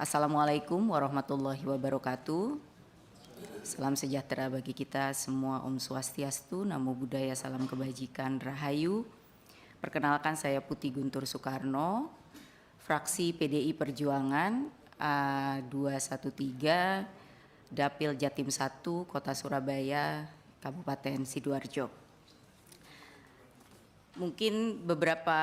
Assalamualaikum warahmatullahi wabarakatuh. Salam sejahtera bagi kita semua, Om Swastiastu, Namo Buddhaya, salam kebajikan, Rahayu. Perkenalkan, saya Putih Guntur Soekarno, fraksi PDI Perjuangan A213, Dapil Jatim 1, Kota Surabaya, Kabupaten Sidoarjo. Mungkin beberapa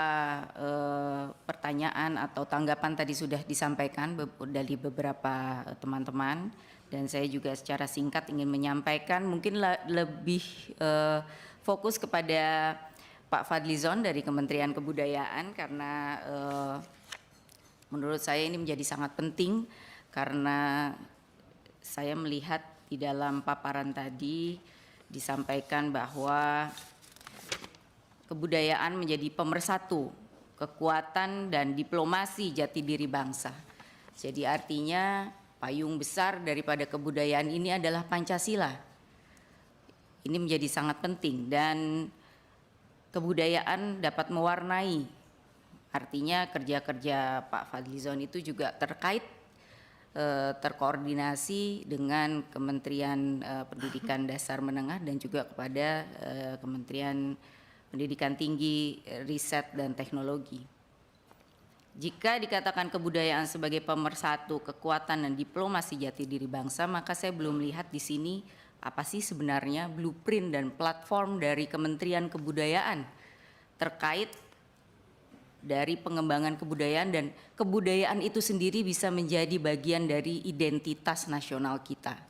pertanyaan atau tanggapan tadi sudah disampaikan dari beberapa teman-teman, dan saya juga secara singkat ingin menyampaikan mungkin lebih fokus kepada Pak Fadlizon dari Kementerian Kebudayaan, karena menurut saya ini menjadi sangat penting, karena saya melihat di dalam paparan tadi disampaikan bahwa kebudayaan menjadi pemersatu kekuatan dan diplomasi jati diri bangsa. Jadi artinya payung besar daripada kebudayaan ini adalah Pancasila. Ini menjadi sangat penting, dan kebudayaan dapat mewarnai. Artinya kerja-kerja Pak Fadlizon itu juga terkoordinasi dengan Kementerian Pendidikan Dasar Menengah dan juga kepada Kementerian Pendidikan Tinggi, Riset dan Teknologi. Jika dikatakan kebudayaan sebagai pemersatu kekuatan dan diplomasi jati diri bangsa, maka saya belum lihat di sini apa sih sebenarnya blueprint dan platform dari Kementerian Kebudayaan terkait dari pengembangan kebudayaan, dan kebudayaan itu sendiri bisa menjadi bagian dari identitas nasional kita.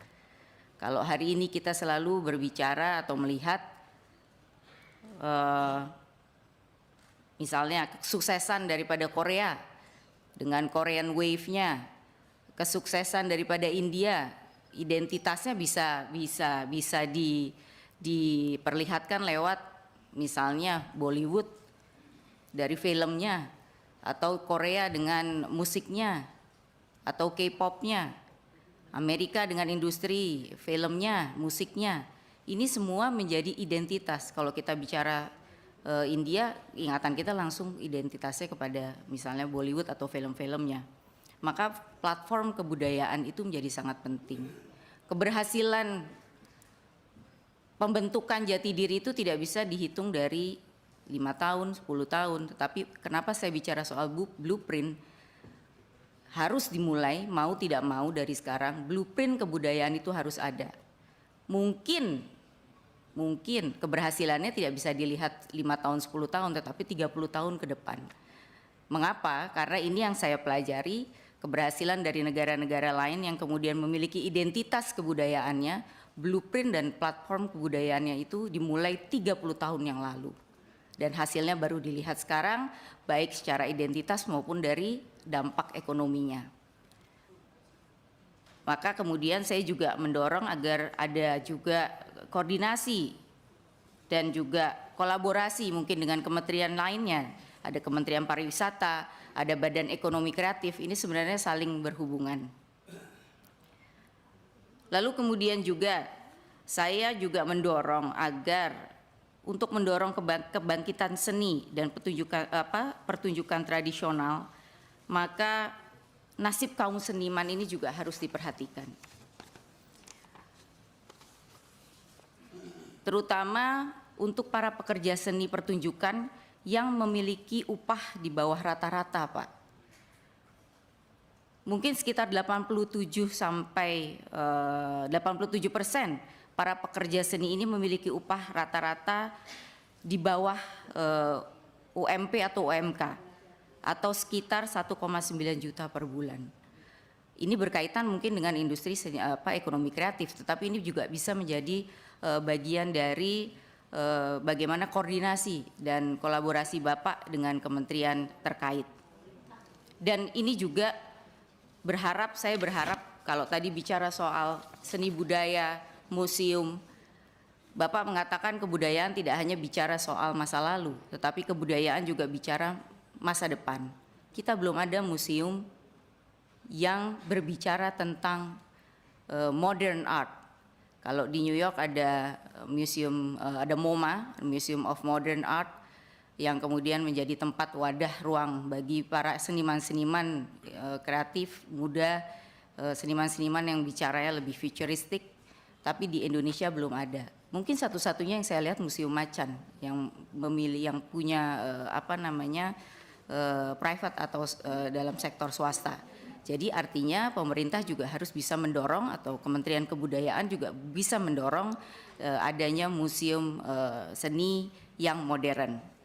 Kalau hari ini kita selalu berbicara atau melihat misalnya kesuksesan daripada Korea dengan Korean Wave-nya, kesuksesan daripada India, identitasnya bisa diperlihatkan lewat misalnya Bollywood dari filmnya, atau Korea dengan musiknya, atau K-popnya, Amerika dengan industri filmnya, musiknya. Ini semua menjadi identitas. Kalau kita bicara India, ingatan kita langsung identitasnya kepada misalnya Bollywood atau film-filmnya. Maka platform kebudayaan itu menjadi sangat penting. Keberhasilan pembentukan jati diri itu tidak bisa dihitung dari 5 tahun, 10 tahun. Tetapi kenapa saya bicara soal blueprint? Harus dimulai, mau tidak mau dari sekarang, blueprint kebudayaan itu harus ada. Mungkin keberhasilannya tidak bisa dilihat 5 tahun, 10 tahun, tetapi 30 tahun ke depan. Mengapa? Karena ini yang saya pelajari, keberhasilan dari negara-negara lain yang kemudian memiliki identitas kebudayaannya, blueprint dan platform kebudayaannya itu dimulai 30 tahun yang lalu. Dan hasilnya baru dilihat sekarang, baik secara identitas maupun dari dampak ekonominya. Maka kemudian saya juga mendorong agar ada juga koordinasi dan juga kolaborasi mungkin dengan kementerian lainnya. Ada Kementerian Pariwisata, ada Badan Ekonomi Kreatif, ini sebenarnya saling berhubungan. Lalu kemudian juga saya juga mendorong agar untuk mendorong kebangkitan seni dan pertunjukan tradisional, maka nasib kaum seniman ini juga harus diperhatikan. Terutama untuk para pekerja seni pertunjukan yang memiliki upah di bawah rata-rata, Pak. Mungkin sekitar 87% para pekerja seni ini memiliki upah rata-rata di bawah UMP atau UMK, atau sekitar 1,9 juta per bulan. Ini berkaitan mungkin dengan industri ekonomi kreatif, tetapi ini juga bisa menjadi bagian dari bagaimana koordinasi dan kolaborasi Bapak dengan kementerian terkait. Dan ini juga saya berharap kalau tadi bicara soal seni budaya, museum, Bapak mengatakan kebudayaan tidak hanya bicara soal masa lalu, tetapi kebudayaan juga bicara masa depan. Kita belum ada museum yang berbicara tentang modern art. Kalau di New York ada museum, ada MoMA, Museum of Modern Art. yang kemudian menjadi tempat wadah ruang bagi para seniman-seniman kreatif muda, seniman-seniman yang bicaranya lebih futuristik, tapi di Indonesia belum ada. Mungkin satu-satunya yang saya lihat Museum Macan yang yang punya private atau dalam sektor swasta. Jadi artinya pemerintah juga harus bisa mendorong, atau Kementerian Kebudayaan juga bisa mendorong adanya museum seni yang modern.